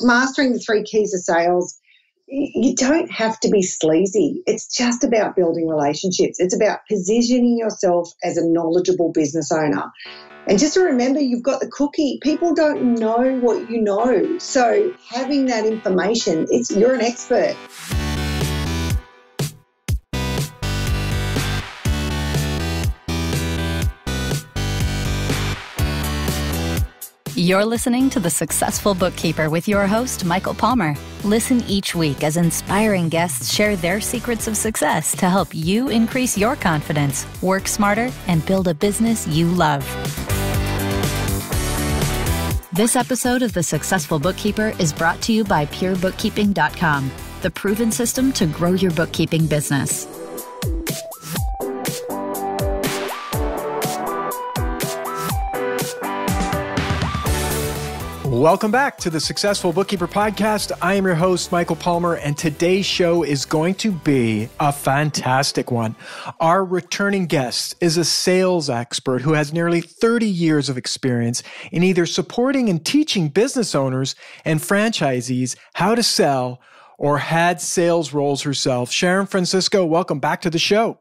mastering the 3 keys of sales, you don't have to be sleazy. It's just about building relationships. It's about positioning yourself as a knowledgeable business owner. And just to remember, you've got the cookie. People don't know what you know. So having that information, you're an expert. You're listening to The Successful Bookkeeper with your host, Michael Palmer. Listen each week as inspiring guests share their secrets of success to help you increase your confidence, work smarter, and build a business you love. This episode of The Successful Bookkeeper is brought to you by PureBookkeeping.com, the proven system to grow your bookkeeping business. Welcome back to the Successful Bookkeeper Podcast. I am your host, Michael Palmer, and today's show is going to be a fantastic one. Our returning guest is a sales expert who has nearly 30 years of experience in either supporting and teaching business owners and franchisees how to sell or had sales roles herself. Sharon Francisco, welcome back to the show.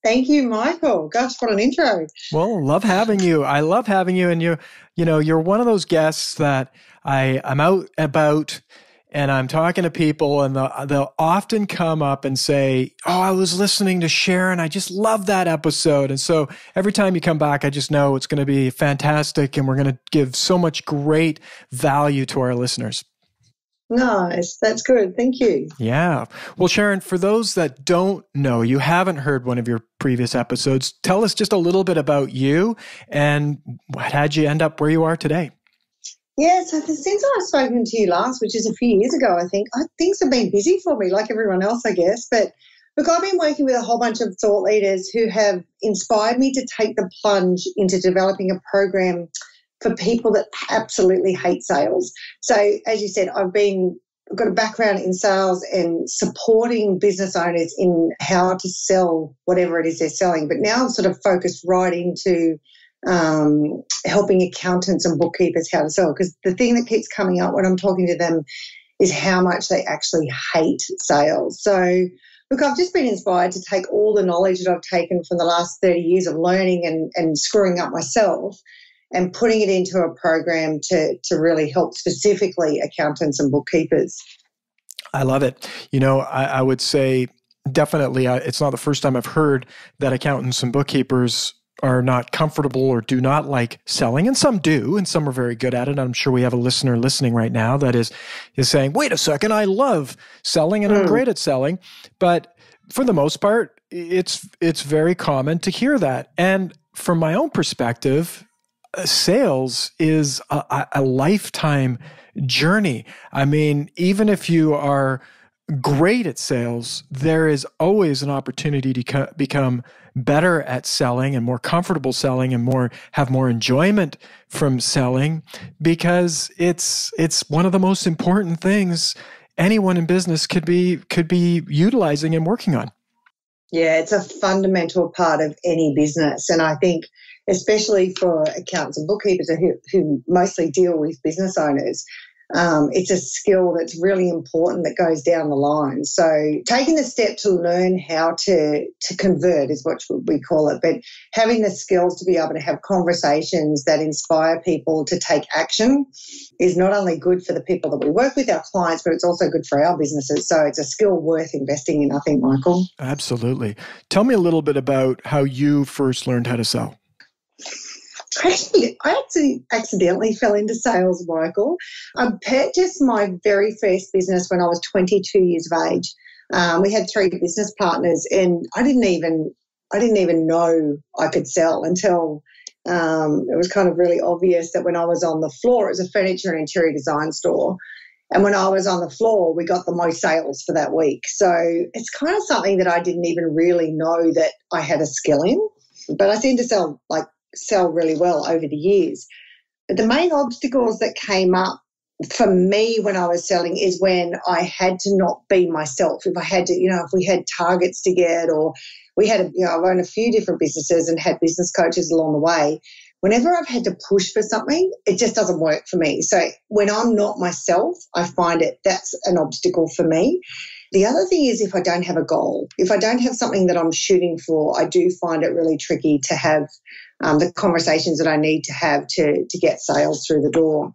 Thank you, Michael. Gosh, what an intro. Well, love having you. I love having you. And you're one of those guests that I'm out about and I'm talking to people and they'll often come up and say, oh, I was listening to Sharon. I just love that episode. And so every time you come back, I just know it's going to be fantastic and we're going to give so much great value to our listeners. Nice. That's good. Thank you. Yeah. Well, Sharon, for those that don't know, you haven't heard one of your previous episodes, tell us just a little bit about you and what had you end up where you are today? Yeah, so since I've spoken to you last, which is a few years ago, I think, things have been busy for me, like everyone else, I guess. But look, I've been working with a whole bunch of thought leaders who have inspired me to take the plunge into developing a program for people that absolutely hate sales. So as you said, I've got a background in sales and supporting business owners in how to sell whatever it is they're selling. But now I'm sort of focused right into helping accountants and bookkeepers how to sell. Because the thing that keeps coming up when I'm talking to them is how much they actually hate sales. So look, I've just been inspired to take all the knowledge that I've taken from the last 30 years of learning and screwing up myself and putting it into a program to really help specifically accountants and bookkeepers. I love it. I would say definitely it's not the first time I've heard that accountants and bookkeepers are not comfortable or do not like selling, and some do, and some are very good at it. I'm sure we have a listener listening right now that is saying, wait a second, I love selling and I'm great at selling. But for the most part, it's very common to hear that. And from my own perspective, sales is a lifetime journey. I mean, even if you are great at sales, there is always an opportunity to become better at selling and more comfortable selling and have more enjoyment from selling, because it's one of the most important things anyone in business could be utilizing and working on. Yeah, it's a fundamental part of any business. And I think especially for accountants and bookkeepers who mostly deal with business owners, it's a skill that's really important that goes down the line. So taking the step to learn how to convert is what we call it, but having the skills to be able to have conversations that inspire people to take action is not only good for the people that we work with, our clients, but it's also good for our businesses. So it's a skill worth investing in, I think, Michael. Absolutely. Tell me a little bit about how you first learned how to sell. I actually accidentally fell into sales, Michael. I purchased my very first business when I was 22 years of age. We had 3 business partners, and I didn't even know I could sell until it was kind of really obvious that when I was on the floor, it was a furniture and interior design store. And when I was on the floor, we got the most sales for that week. So it's kind of something that I didn't even really know that I had a skill in. But I seem to sell really well over the years. But the main obstacles that came up for me when I was selling is when I had to not be myself. If I had to, if we had targets to get, or we had, I've owned a few different businesses and had business coaches along the way. whenever I've had to push for something, it just doesn't work for me. So when I'm not myself, I find that's an obstacle for me. The other thing is if I don't have a goal, if I don't have something that I'm shooting for, I do find it really tricky to have the conversations that I need to have to get sales through the door.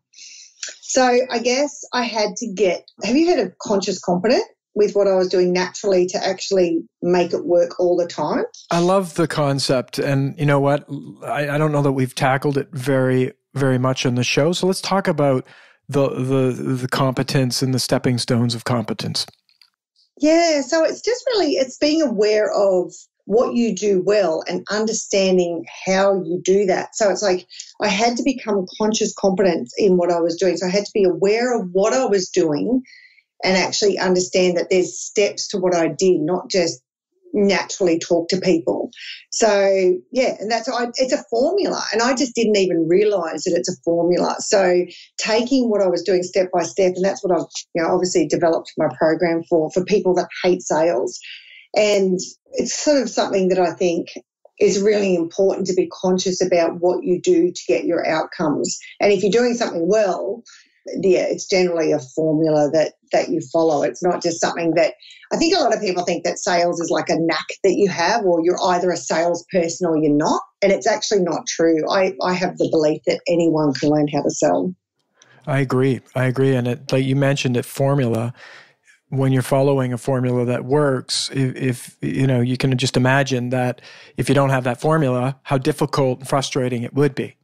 So I guess I had to have you heard of conscious competent with what I was doing naturally to actually make it work all the time? I love the concept. And you know what? I don't know that we've tackled it very, very much on the show. So let's talk about the competence and the stepping stones of competence. Yeah, so it's just really, it's being aware of what you do well and understanding how you do that. So it's like I had to become conscious competent in what I was doing. So I had to be aware of what I was doing and actually understand that there's steps to what I did, not just naturally talk to people. So, yeah, and it's a formula, and I just didn't even realise that it's a formula. So taking what I was doing step by step, and that's what I've obviously developed my program for people that hate sales. And it's sort of something that I think is really important to be conscious about what you do to get your outcomes. And if you're doing something well, yeah, it's generally a formula that you follow. It's not just something that I think a lot of people think that sales is like a knack that you have, or you're either a salesperson or you're not. And it's actually not true. I have the belief that anyone can learn how to sell. I agree. And like you mentioned it, formula. When you're following a formula that works, if you can just imagine that if you don't have that formula, how difficult and frustrating it would be.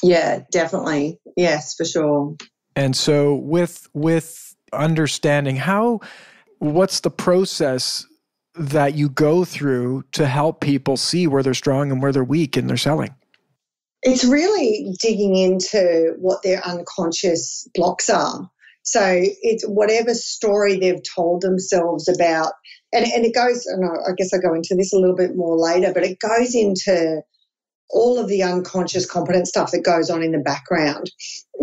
Yeah, definitely. Yes, for sure. And so with understanding what's the process that you go through to help people see where they're strong and where they're weak in their selling? It's really digging into what their unconscious blocks are. So it's whatever story they've told themselves about, and it goes, and I guess I'll go into this a little bit more later, but it goes into all of the unconscious competent stuff that goes on in the background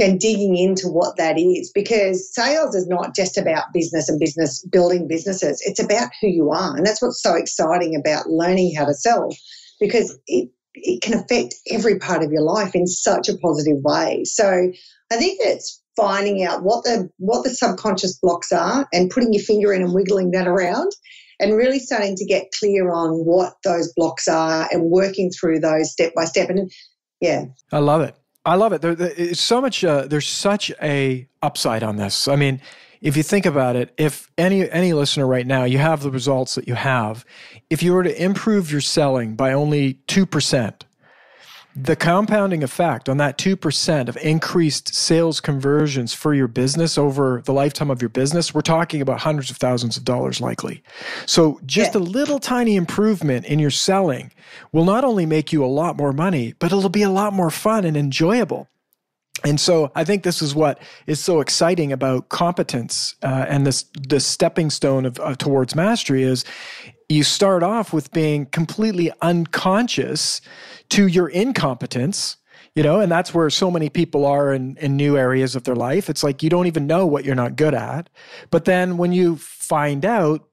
and digging into what that is, because sales is not just about business and building businesses. It's about who you are. And that's what's so exciting about learning how to sell, because it can affect every part of your life in such a positive way. So I think it's finding out what the subconscious blocks are and putting your finger in and wiggling that around, and really starting to get clear on what those blocks are and working through those step by step. And yeah. I love it. It's so much, there's such a upside on this. I mean, if you think about it, if any listener right now, you have the results that you have, if you were to improve your selling by only 2%, the compounding effect on that 2% of increased sales conversions for your business over the lifetime of your business, we're talking about hundreds of thousands of dollars likely. So just a little tiny improvement in your selling will not only make you a lot more money, but it'll be a lot more fun and enjoyable. And so I think this is what is so exciting about competence and this stepping stone of towards mastery is you start off with being completely unconscious to your incompetence, and that's where so many people are in new areas of their life. It's like you don't even know what you're not good at. But then when you find out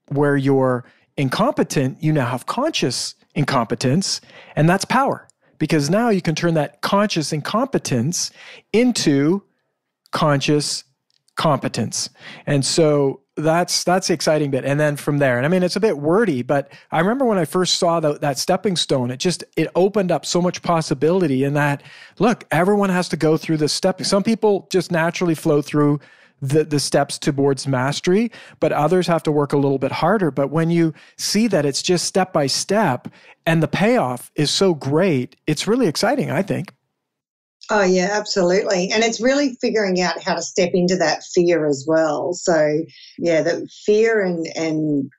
where you're incompetent, you now have conscious incompetence, and that's power. Because now you can turn that conscious incompetence into conscious competence. And so that's the exciting bit. And then from there, and I mean, it's a bit wordy, but I remember when I first saw that stepping stone, it opened up so much possibility in that, look, everyone has to go through this step. Some people just naturally flow through the steps towards mastery, but others have to work a little bit harder. But when you see that it's just step by step and the payoff is so great, it's really exciting, I think. Oh, yeah, absolutely. And it's really figuring out how to step into that fear as well. So, yeah, the fear and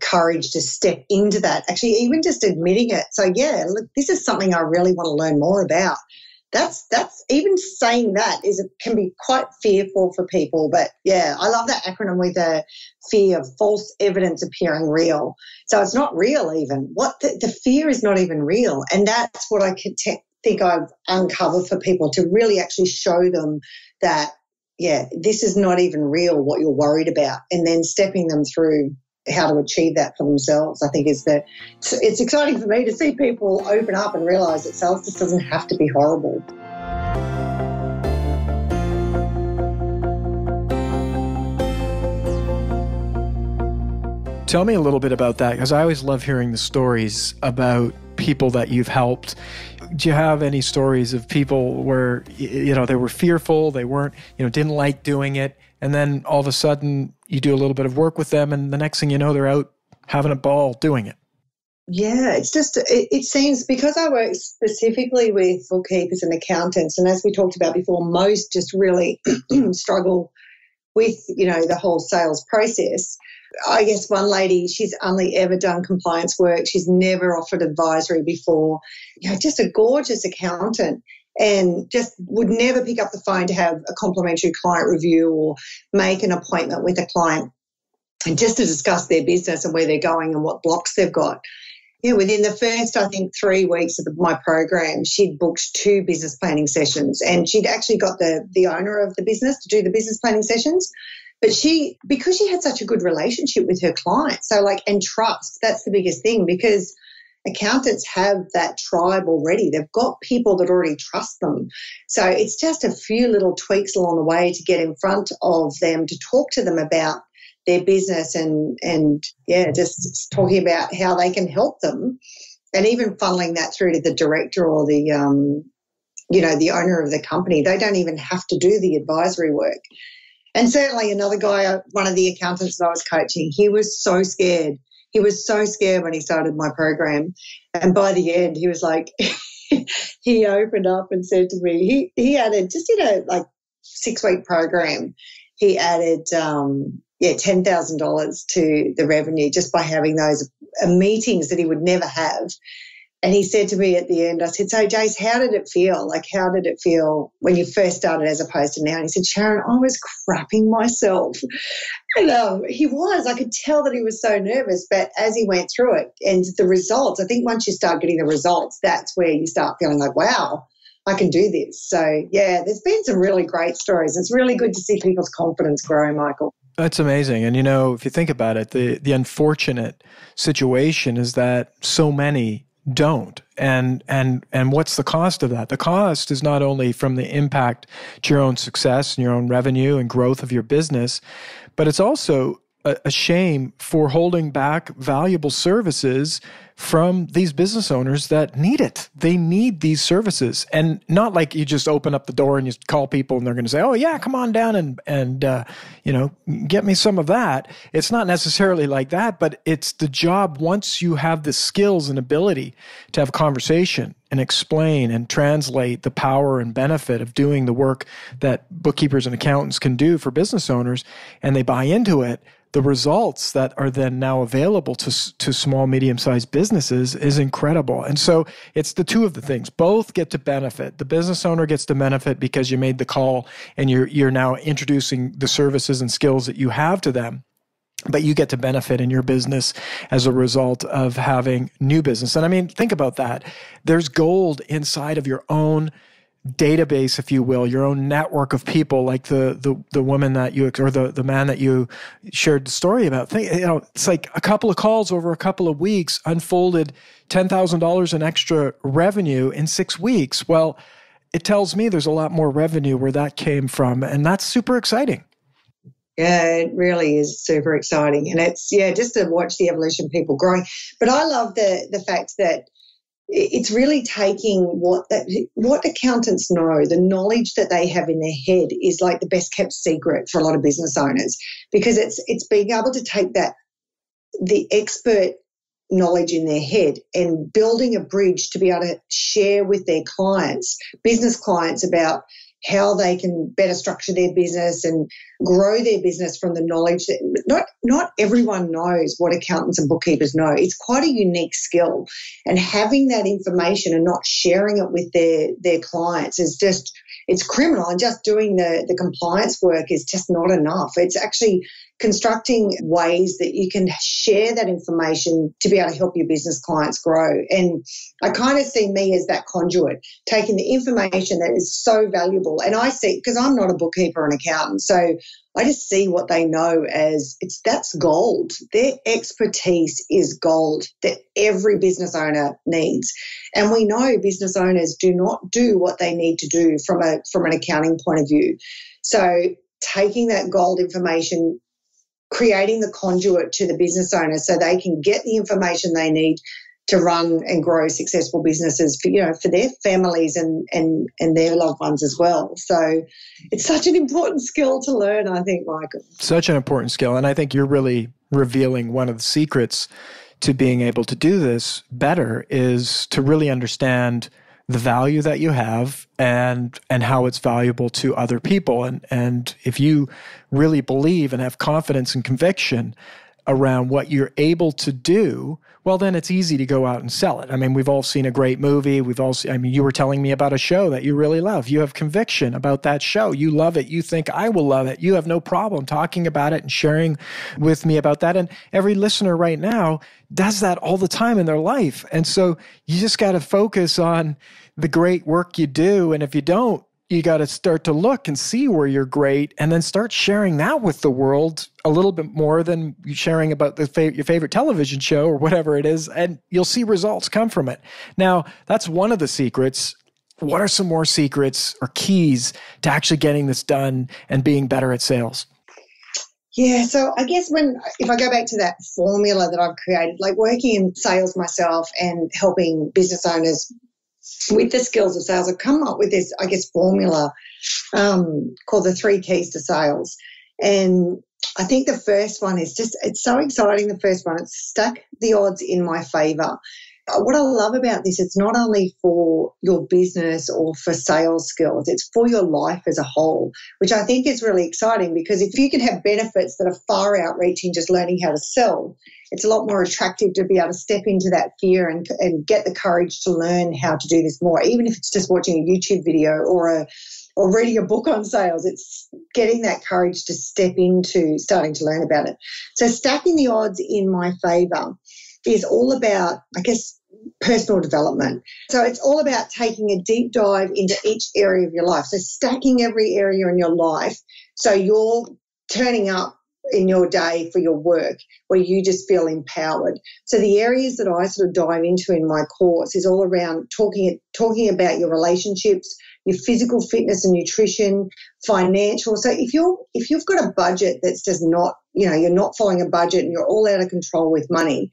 courage to step into that, actually even just admitting it. So, yeah, look, this is something I really want to learn more about. That's even saying that can be quite fearful for people. But, yeah, I love that acronym with a fear of false evidence appearing real. So it's not real even. The fear is not even real. And that's what I think I've uncovered for people, to really actually show them that, yeah, this is not even real what you're worried about, and then stepping them through how to achieve that for themselves, I think it's exciting for me to see people open up and realise that sales just doesn't have to be horrible. Tell me a little bit about that, because I always love hearing the stories about people that you've helped. Do you have any stories of people where, they were fearful, they weren't, didn't like doing it, and then all of a sudden you do a little bit of work with them and the next thing you know, they're out having a ball doing it? Yeah, it's just, it seems, because I work specifically with bookkeepers and accountants, and as we talked about before, most just really struggle with, the whole sales process. I guess one lady, she's only ever done compliance work. She's never offered advisory before. Just a gorgeous accountant, and just would never pick up the phone to have a complimentary client review or make an appointment with a client and just to discuss their business and where they're going and what blocks they've got. Within the first, I think, 3 weeks of my program, she'd booked 2 business planning sessions, and she'd actually got the owner of the business to do the business planning sessions. But because she had such a good relationship with her clients, and trust, that's the biggest thing, because accountants have that tribe already. They've got people that already trust them. So it's just a few little tweaks along the way to get in front of them, to talk to them about their business and just talking about how they can help them, and even funneling that through to the director or the owner of the company. They don't even have to do the advisory work. And certainly another guy, one of the accountants that I was coaching, he was so scared. He was so scared when he started my program. And by the end, he was like, he opened up and said to me, he added, just in a 6-week program, he added $10,000 to the revenue just by having those meetings that he would never have. And he said to me at the end, I said, so Jace, how did it feel? How did it feel when you first started as opposed to now? And he said, Sharon, I was crapping myself. And I could tell that he was so nervous, but as he went through it and the results, I think once you start getting the results, that's where you start feeling like, wow, I can do this. So, there's been some really great stories. It's really good to see people's confidence grow, Michael. That's amazing. And, if you think about it, the unfortunate situation is that so many don't. And what's the cost of that? The cost is not only from the impact to your own success and your own revenue and growth of your business, but it's also a shame for holding back valuable services from these business owners that need it. They need these services. And not like you just open up the door and you call people and they're going to say, oh yeah, come on down and get me some of that. It's not necessarily like that, but it's the job once you have the skills and ability to have conversation and explain and translate the power and benefit of doing the work that bookkeepers and accountants can do for business owners, and they buy into it. The results that are then now available to small, medium-sized businesses is incredible. And so it's the two of the things. Both get to benefit. The business owner gets to benefit because you made the call and you're now introducing the services and skills that you have to them. But you get to benefit in your business as a result of having new business. And I mean, think about that. There's gold inside of your own database, if you will, your own network of people, like the woman that you, or the man that you shared the story about. It's like a couple of calls over a couple of weeks unfolded $10,000 in extra revenue in 6 weeks. Well, it tells me there's a lot more revenue where that came from, and that's super exciting. Yeah, it really is super exciting. And it's, just to watch the evolution of people growing. But I love the fact that it's really taking what accountants know, the knowledge that they have in their head is like the best kept secret for a lot of business owners, because it's being able to take the expert knowledge in their head and building a bridge to be able to share with their clients, business clients, about how they can better structure their business and grow their business from the knowledge that not everyone knows what accountants and bookkeepers know. It's quite a unique skill, and having that information and not sharing it with their clients is just, it's criminal. And just doing the compliance work is just not enough. It's actually constructing ways that you can share that information to be able to help your business clients grow. And I kind of see me as that conduit, taking the information that is so valuable. And I see, because I'm not a bookkeeper or an accountant, so I just see what they know as that's gold. Their expertise is gold that every business owner needs. And we know business owners do not do what they need to do from an accounting point of view. So taking that gold information, creating the conduit to the business owner so they can get the information they need to run and grow successful businesses for their families and their loved ones as well. So it's such an important skill to learn, I think, Michael. Such an important skill. And I think you're really revealing one of the secrets to being able to do this better is to really understand the value that you have and how it's valuable to other people. And if you really believe and have confidence and conviction around what you're able to do, well, then it's easy to go out and sell it. I mean, we've all seen a great movie. You were telling me about a show that you really love. You have conviction about that show. You love it. You think I will love it. You have no problem talking about it and sharing with me about that. And every listener right now does that all the time in their life. And so you just got to focus on the great work you do. And if you don't, you got to start to look and see where you're great and then start sharing that with the world a little bit more than sharing about your favorite television show or whatever it is, and you'll see results come from it. Now, that's one of the secrets. What are some more secrets or keys to actually getting this done and being better at sales? Yeah, so I guess if I go back to that formula that I've created, like working in sales myself and helping business owners with the skills of sales, I've come up with this, I guess, formula called the 3 keys to sales. And I think the first one is it's so exciting. The first one, it's stack the odds in my favor. What I love about this, it's not only for your business or for sales skills, it's for your life as a whole, which I think is really exciting because if you can have benefits that are far outreaching just learning how to sell, it's a lot more attractive to be able to step into that fear and get the courage to learn how to do this more, even if it's just watching a YouTube video or reading a book on sales. It's getting that courage to step into starting to learn about it. So stacking the odds in my favor is all about, I guess, personal development. So it's all about taking a deep dive into each area of your life. So stacking every area in your life so you're turning up in your day for your work where you just feel empowered. So the areas that I sort of dive into in my course is all around talking about your relationships, your physical fitness and nutrition, financial. So if you've got a budget that's just not, you're not following a budget and you're all out of control with money,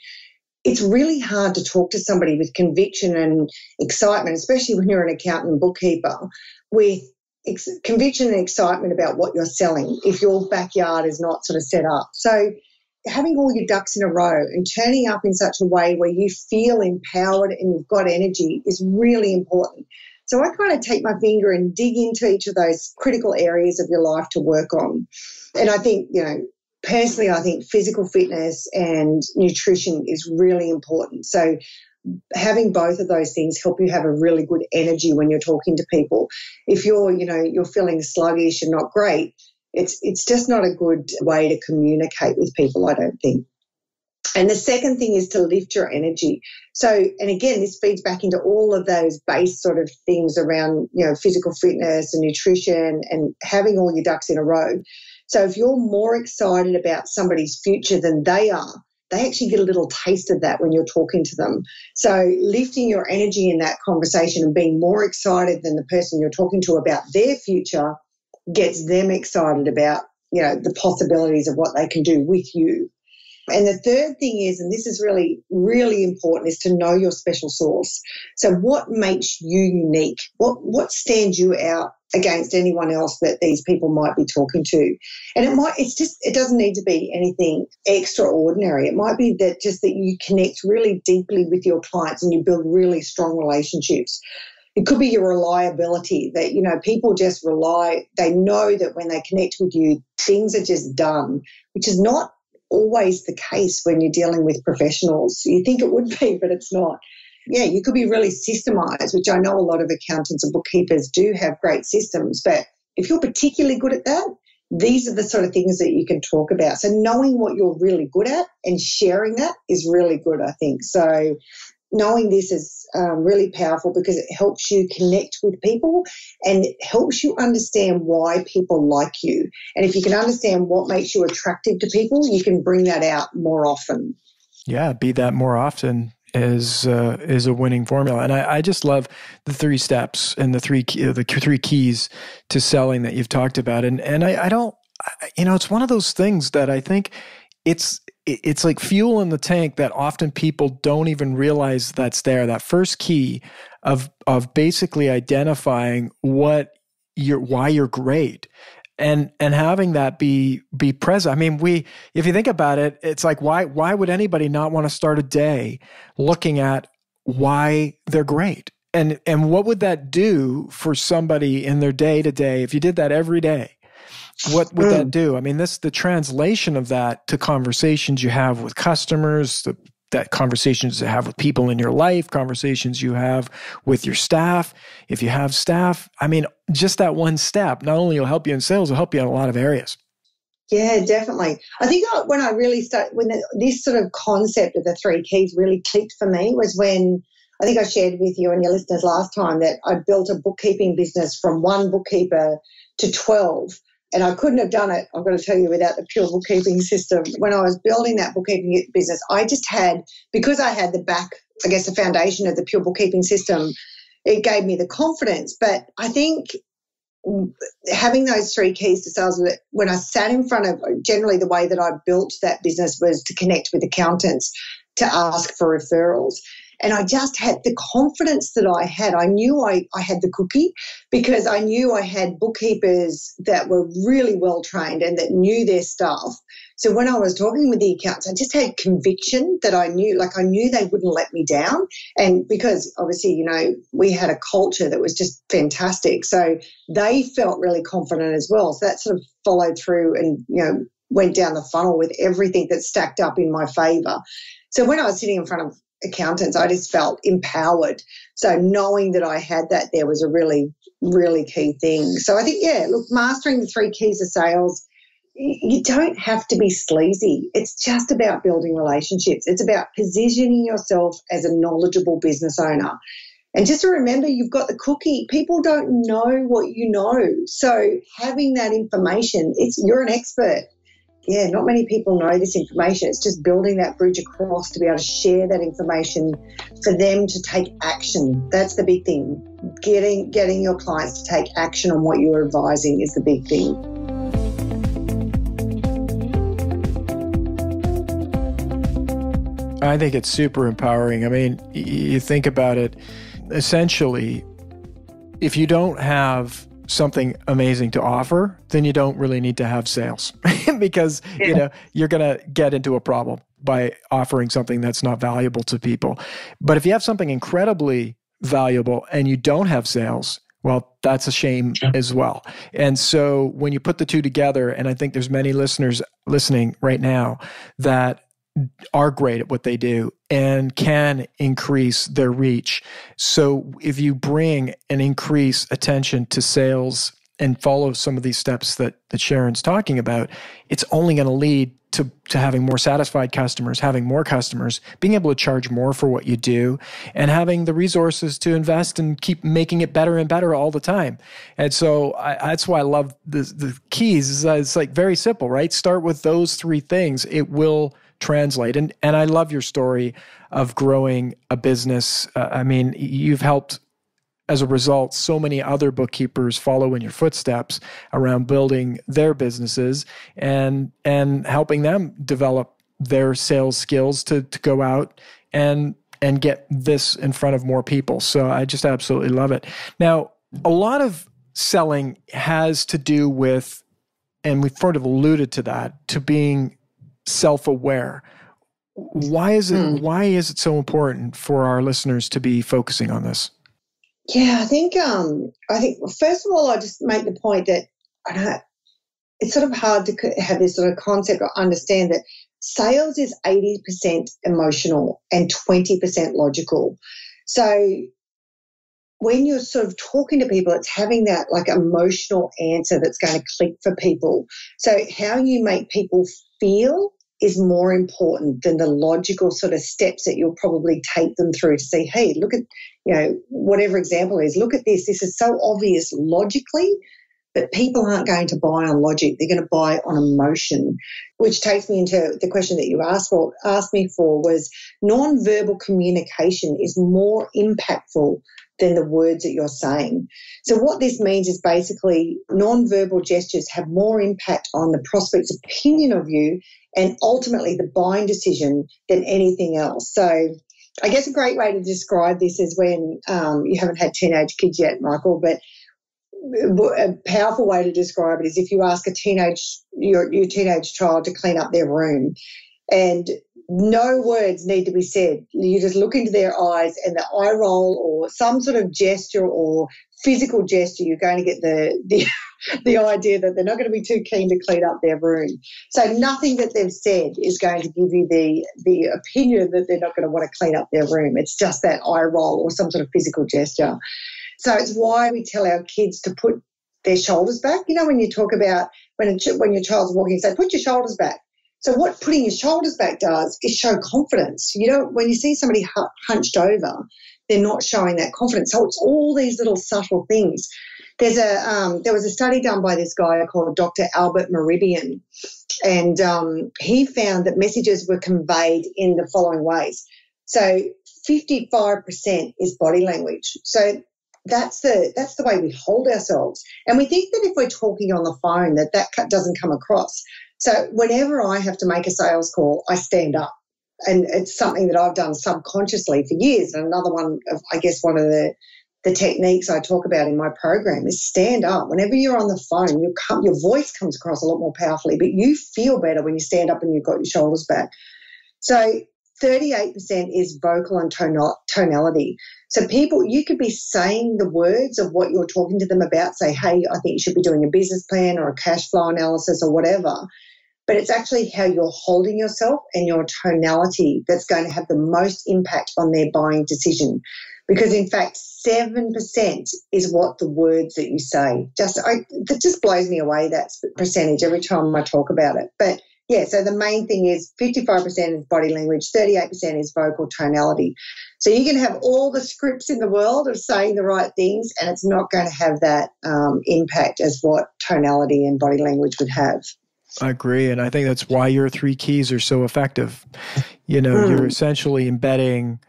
it's really hard to talk to somebody with conviction and excitement, especially when you're an accountant and bookkeeper, with conviction and excitement about what you're selling if your backyard is not sort of set up. So having all your ducks in a row and turning up in such a way where you feel empowered and you've got energy is really important. So I kind of take my finger and dig into each of those critical areas of your life to work on. And I think, personally, I think physical fitness and nutrition is really important. So having both of those things help you have a really good energy when you're talking to people. If you're feeling sluggish and not great, it's just not a good way to communicate with people, I don't think. And the second thing is to lift your energy. So, and again, this feeds back into all of those base sort of things around, physical fitness and nutrition and having all your ducks in a row. So if you're more excited about somebody's future than they are, they actually get a little taste of that when you're talking to them. So lifting your energy in that conversation and being more excited than the person you're talking to about their future gets them excited about, the possibilities of what they can do with you. And the third thing is, and this is really, really important, is to know your special sauce. So what makes you unique? What stands you out against anyone else that these people might be talking to? And it doesn't need to be anything extraordinary. It might be that you connect really deeply with your clients and you build really strong relationships. It could be your reliability that, people just rely, they know that when they connect with you, things are just done, which is not always the case when you're dealing with professionals. You think it would be, but it's not. Yeah, you could be really systemized, which I know a lot of accountants and bookkeepers do have great systems, but if you're particularly good at that, these are the sort of things that you can talk about. So knowing what you're really good at and sharing that is really good, I think. So knowing this is really powerful because it helps you connect with people and it helps you understand why people like you. And if you can understand what makes you attractive to people, you can bring that out more often. Yeah, be that more often is a winning formula. And I just love the 3 steps and the three keys to selling that you've talked about. And I don't, it's one of those things that I think it's like fuel in the tank that often people don't even realize that's there. That first key of basically identifying why you're great. And having that be present. I mean, if you think about it, it's like why would anybody not want to start a day looking at why they're great? And what would that do for somebody in their day to day if you did that every day? What would that do? I mean, the translation of that to conversations you have with customers, that conversations you have with people in your life, conversations you have with your staff. If you have staff, I mean, just that one step, not only will help you in sales, it'll help you in a lot of areas. Yeah, definitely. I think when I really this sort of concept of the 3 keys really clicked for me was when I think I shared with you and your listeners last time that I built a bookkeeping business from 1 bookkeeper to 12. And I couldn't have done it, I've got to tell you, without the pure bookkeeping system. When I was building that bookkeeping business, because I had the foundation of the pure bookkeeping system, it gave me the confidence. But I think having those 3 keys to sales, when I sat in front of, generally the way that I built that business was to connect with accountants to ask for referrals. And I just had the confidence that I had. I knew I had the cookie because I knew I had bookkeepers that were really well trained and that knew their stuff. So when I was talking with the accountants, I just had conviction that I knew they wouldn't let me down. And because obviously, we had a culture that was just fantastic. So they felt really confident as well. So that sort of followed through and, went down the funnel with everything that stacked up in my favor. So when I was sitting in front of accountants, I just felt empowered. So knowing that I had that there was a really, really key thing. So I think, mastering the 3 keys of sales, you don't have to be sleazy. It's just about building relationships. It's about positioning yourself as a knowledgeable business owner. And just to remember, you've got the cookie. People don't know what you know. So having that information, you're an expert. Yeah, not many people know this information. It's just building that bridge across to be able to share that information for them to take action. That's the big thing. Getting your clients to take action on what you're advising is the big thing. I think it's super empowering. I mean, you think about it, essentially, if you don't have something amazing to offer, then you don't really need to have sales because you're going to get into a problem by offering something that's not valuable to people. But if you have something incredibly valuable and you don't have sales, well, that's a shame as well. And so when you put the 2 together, and I think there's many listeners listening right now that are great at what they do and can increase their reach. So if you bring an increased attention to sales and follow some of these steps that Sharon's talking about, it's only going to lead to having more satisfied customers, having more customers, being able to charge more for what you do, and having the resources to invest and keep making it better and better all the time. And so that's why I love the keys. It's like very simple, right? Start with those 3 things. It will translate. And I love your story of growing a business. I mean, you've helped, as a result, so many other bookkeepers follow in your footsteps around building their businesses and helping them develop their sales skills to go out and get this in front of more people. So I just absolutely love it. Now, a lot of selling has to do with, and we've sort of alluded to that, to being self-aware. Why is it so important for our listeners to be focusing on this? Yeah, I think first of all, I just make the point that it's sort of hard to have this sort of concept or understand that sales is 80% emotional and 20% logical. So when you're sort of talking to people, it's having that like emotional answer that's going to click for people. So how you make people feel is more important than the logical sort of steps that you'll probably take them through to say, hey, look at, whatever example is, look at this. This is so obvious logically, but people aren't going to buy on logic. They're going to buy on emotion, which takes me into the question that you asked me for was nonverbal communication is more impactful than the words that you're saying. So what this means is basically nonverbal gestures have more impact on the prospect's opinion of you and ultimately the buying decision than anything else. So I guess a great way to describe this is when you haven't had teenage kids yet, Michael, but a powerful way to describe it is if you ask your teenage child to clean up their room and no words need to be said. You just look into their eyes and the eye roll or some sort of gesture or physical gesture, you're going to get the idea that they're not going to be too keen to clean up their room. So nothing that they've said is going to give you the opinion that they're not going to want to clean up their room. It's just that eye roll or some sort of physical gesture. So it's why we tell our kids to put their shoulders back. When you talk about when your child's walking, say, put your shoulders back. So what putting your shoulders back does is show confidence. When you see somebody hunched over, they're not showing that confidence. So it's all these little subtle things. There was a study done by this guy called Dr. Albert Meribian, and he found that messages were conveyed in the following ways. So 55% is body language. So that's the way we hold ourselves. And we think that if we're talking on the phone that doesn't come across. So whenever I have to make a sales call, I stand up. And it's something that I've done subconsciously for years. And another one of, I guess, one of the techniques I talk about in my program is stand up. Whenever you're on the phone, your voice comes across a lot more powerfully, but you feel better when you stand up and you've got your shoulders back. So 38% is vocal and tonality. So you could be saying the words of what you're talking to them about, say, hey, I think you should be doing a business plan or a cash flow analysis or whatever. But it's actually how you're holding yourself and your tonality that's going to have the most impact on their buying decision. Because, in fact, 7% is what the words that you say. That just blows me away, that percentage, every time I talk about it. But, yeah, so the main thing is 55% is body language, 38% is vocal tonality. So you can have all the scripts in the world of saying the right things and it's not going to have that impact as what tonality and body language would have. I agree. And I think that's why your 3 keys are so effective. You're essentially embedding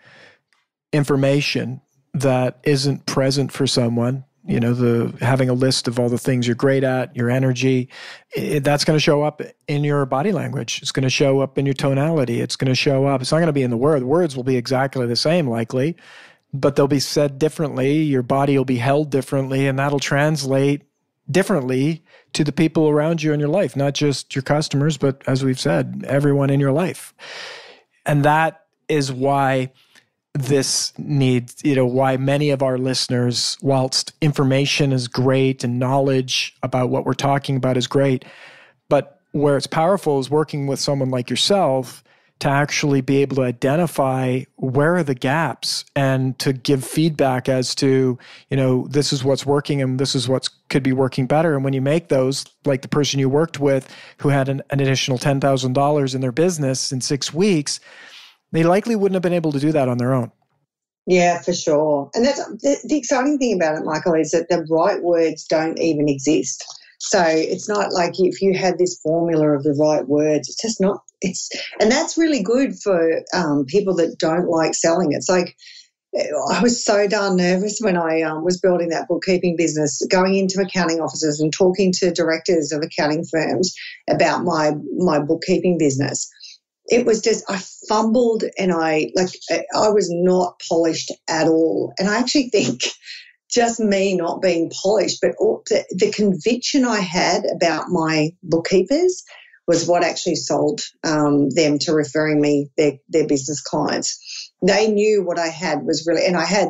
information that isn't present for someone. Having a list of all the things you're great at, your energy, that's going to show up in your body language. It's going to show up in your tonality. It's going to show up. It's not going to be in the word. The words will be exactly the same, likely, but they'll be said differently. Your body will be held differently, and that'll translate differently to the people around you in your life, not just your customers, but as we've said, everyone in your life. And that is why this needs, why many of our listeners, whilst information is great and knowledge about what we're talking about is great, but where it's powerful is working with someone like yourself to actually be able to identify where are the gaps and to give feedback as to, this is what's working and this is what could be working better. And when you make those, like the person you worked with who had an additional $10,000 in their business in 6 weeks, they likely wouldn't have been able to do that on their own. Yeah, for sure. And that's the exciting thing about it, Michael, is that the right words don't even exist. So it's not like if you had this formula of the right words, it's just not, and that's really good for people that don't like selling. It's like, I was so darn nervous when I was building that bookkeeping business, going into accounting offices and talking to directors of accounting firms about my bookkeeping business. It was just, I fumbled and I was not polished at all. And I actually think just me not being polished, but the conviction I had about my bookkeepers was what actually sold them to referring me their business clients. They knew what I had was really, and I had,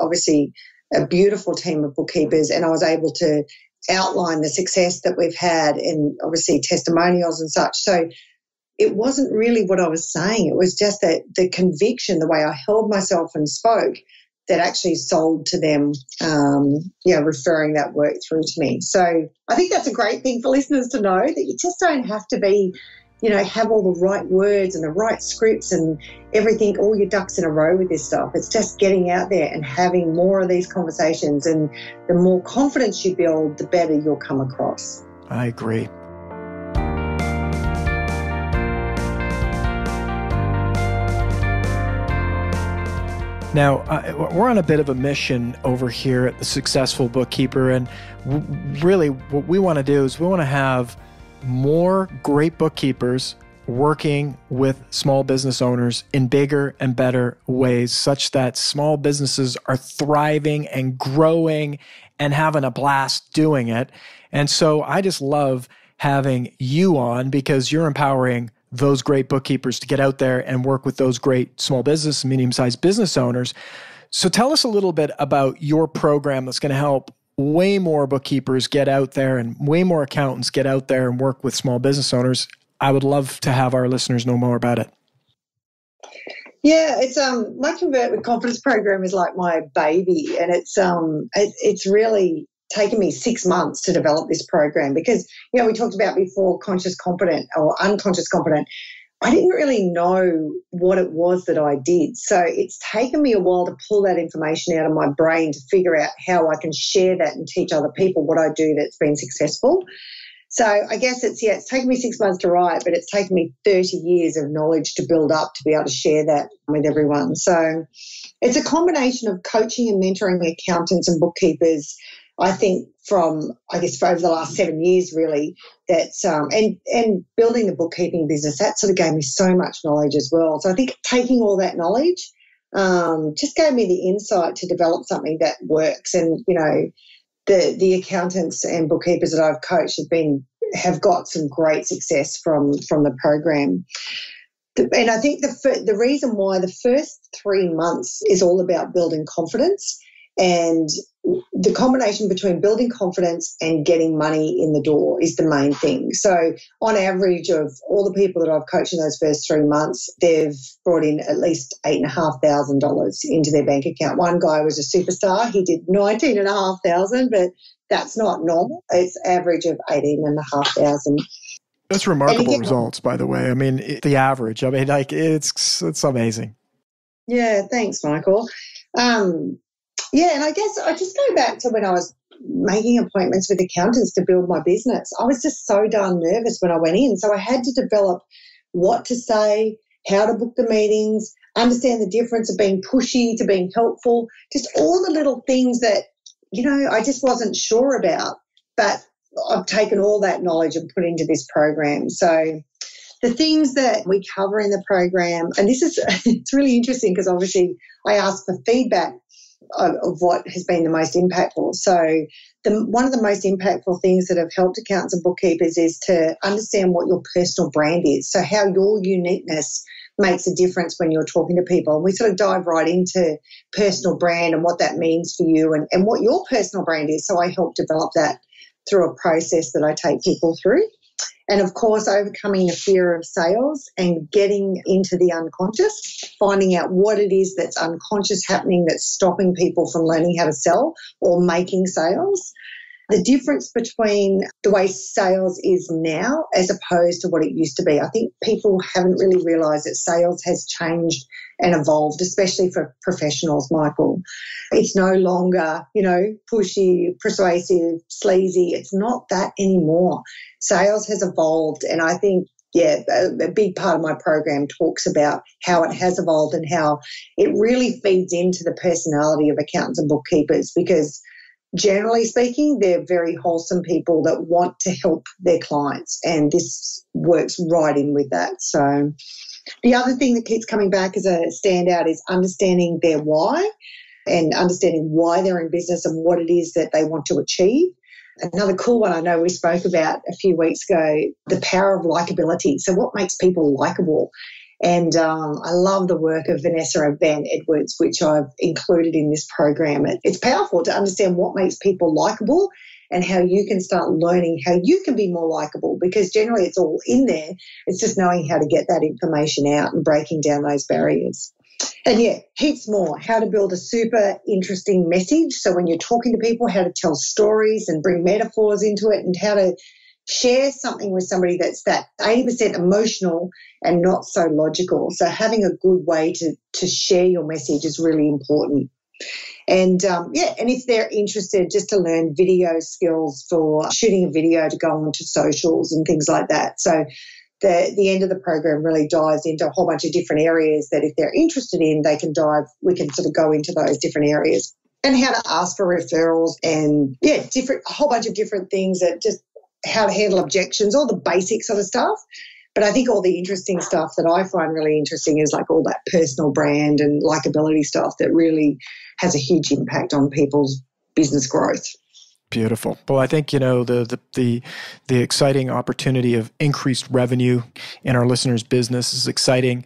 obviously a beautiful team of bookkeepers, and I was able to outline the success that we've had and obviously testimonials and such. So it wasn't really what I was saying. It was just that the conviction, the way I held myself and spoke, that actually sold to them, referring that work through to me. So I think that's a great thing for listeners to know, that you just don't have to be, have all the right words and the right scripts and everything, all your ducks in a row with this stuff. It's just getting out there and having more of these conversations. And the more confidence you build, the better you'll come across. I agree. Now, we're on a bit of a mission over here at the Successful Bookkeeper, and really what we want to do is we want to have more great bookkeepers working with small business owners in bigger and better ways, such that small businesses are thriving and growing and having a blast doing it. And so I just love having you on, because you're empowering those great bookkeepers to get out there and work with those great small business, medium-sized business owners. So tell us a little bit about your program that's going to help way more bookkeepers get out there and way more accountants get out there and work with small business owners. I would love to have our listeners know more about it. Yeah, it's my Convert with Confidence program is like my baby, and it's really taken me 6 months to develop this program, because we talked about before conscious competent or unconscious competent. I didn't really know what it was that I did. So it's taken me a while to pull that information out of my brain to figure out how I can share that and teach other people what I do that's been successful. So I guess it's taken me 6 months to write, but it's taken me 30 years of knowledge to build up to be able to share that with everyone. So it's a combination of coaching and mentoring accountants and bookkeepers, I think, for over the last 7 years, really, that's and building the bookkeeping business, that sort of gave me so much knowledge as well. So I think taking all that knowledge just gave me the insight to develop something that works. And, the accountants and bookkeepers that I've coached have got some great success from the program. And I think the reason why the first 3 months is all about building confidence, and the combination between building confidence and getting money in the door is the main thing. So on average, of all the people that I've coached in those first 3 months, they've brought in at least $8,500 into their bank account. One guy was a superstar. He did $19,500, but that's not normal. It's average of $18,500. That's remarkable results, by the way. I mean, the average. I mean, it's amazing. Yeah, thanks, Michael. And I guess I just go back to when I was making appointments with accountants to build my business. I was just so darn nervous when I went in. So I had to develop what to say, how to book the meetings, understand the difference of being pushy to being helpful, just all the little things that, I just wasn't sure about. But I've taken all that knowledge and put into this program. So the things that we cover in the program, and it's really interesting, because obviously I ask for feedback of what has been the most impactful. So one of the most impactful things that have helped accountants and bookkeepers is to understand what your personal brand is. So how your uniqueness makes a difference when you're talking to people. And we sort of dive right into personal brand and what that means for you and what your personal brand is. So I help develop that through a process that I take people through. And, of course, overcoming the fear of sales and getting into the unconscious, finding out what it is that's unconscious happening that's stopping people from learning how to sell or making sales. The difference between the way sales is now as opposed to what it used to be. I think people haven't really realised that sales has changed and evolved, especially for professionals, Michael. It's no longer, pushy, persuasive, sleazy. It's not that anymore. Sales has evolved, and I think, a big part of my program talks about how it has evolved and how it really feeds into the personality of accountants and bookkeepers, because generally speaking, they're very wholesome people that want to help their clients, and this works right in with that. So the other thing that keeps coming back as a standout is understanding their why and understanding why they're in business and what it is that they want to achieve. Another cool one I know we spoke about a few weeks ago, the power of likability. So what makes people likable? And I love the work of Vanessa Van Edwards, which I've included in this program. It's powerful to understand what makes people likable and how you can start learning how you can be more likable, because generally it's all in there. It's just knowing how to get that information out and breaking down those barriers. And yeah, heaps more. How to build a super interesting message. So when you're talking to people, how to tell stories and bring metaphors into it, and how to share something with somebody that's that 80% emotional and not so logical. So having a good way to share your message is really important. And and if they're interested, just to learn video skills for shooting a video to go onto socials and things like that. So the end of the program really dives into a whole bunch of different areas that if they're interested in, we can sort of go into those different areas, and how to ask for referrals, and a whole bunch of different things, that just how to handle objections, all the basic sort of stuff. But I think all the interesting stuff that I find really interesting is like all that personal brand and likability stuff that really has a huge impact on people's business growth. Beautiful. Well, I think, the exciting opportunity of increased revenue in our listeners' business is exciting.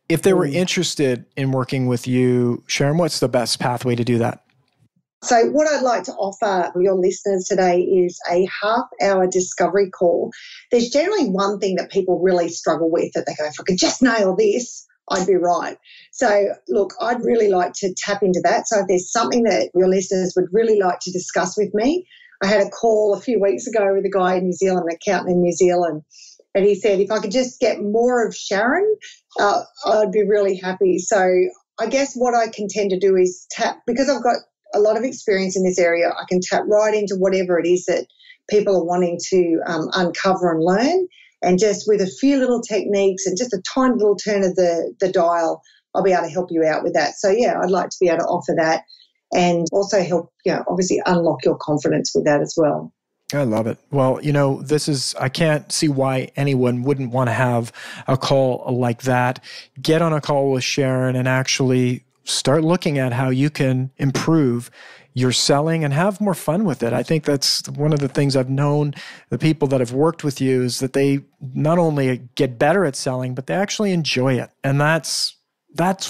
If they were interested in working with you, Sharon, what's the best pathway to do that? So what I'd like to offer your listeners today is a half-hour discovery call. There's generally one thing that people really struggle with, that they go, if I could just nail this, I'd be right. So, look, I'd really like to tap into that. So if there's something that your listeners would really like to discuss with me, I had a call a few weeks ago with a guy in New Zealand, an accountant in New Zealand, and he said, if I could just get more of Sharon, I'd be really happy. So I guess what I can tend to do is tap, because I've got a lot of experience in this area, I can tap right into whatever it is that people are wanting to uncover and learn. And just with a few little techniques and just a tiny little turn of the dial, I'll be able to help you out with that. So, I'd like to be able to offer that, and also help, obviously unlock your confidence with that as well. I love it. Well, I can't see why anyone wouldn't want to have a call like that. Get on a call with Sharon and actually start looking at how you can improve your selling and have more fun with it. I think that's one of the things I've known the people that have worked with you is that they not only get better at selling, but they actually enjoy it. And that's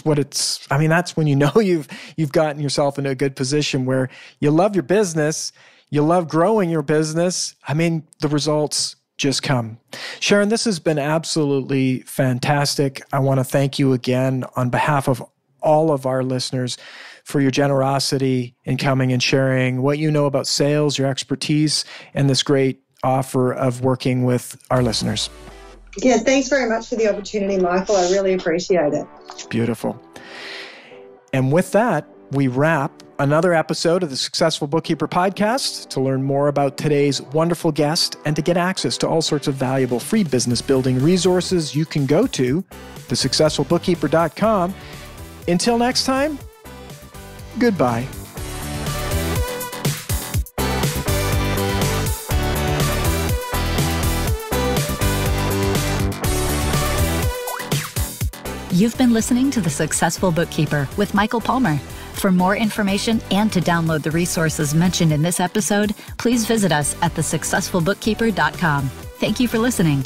what it's, that's when you've gotten yourself into a good position where you love your business, you love growing your business. The results just come. Sharon, this has been absolutely fantastic. I want to thank you again on behalf of all of our listeners for your generosity in coming and sharing what you know about sales, your expertise, and this great offer of working with our listeners. Yeah, thanks very much for the opportunity, Michael. I really appreciate it. Beautiful. And with that, we wrap another episode of the Successful Bookkeeper podcast. To learn more about today's wonderful guest and to get access to all sorts of valuable free business building resources, you can go to thesuccessfulbookkeeper.com. Until next time, goodbye. You've been listening to The Successful Bookkeeper with Michael Palmer. For more information and to download the resources mentioned in this episode, please visit us at thesuccessfulbookkeeper.com. Thank you for listening.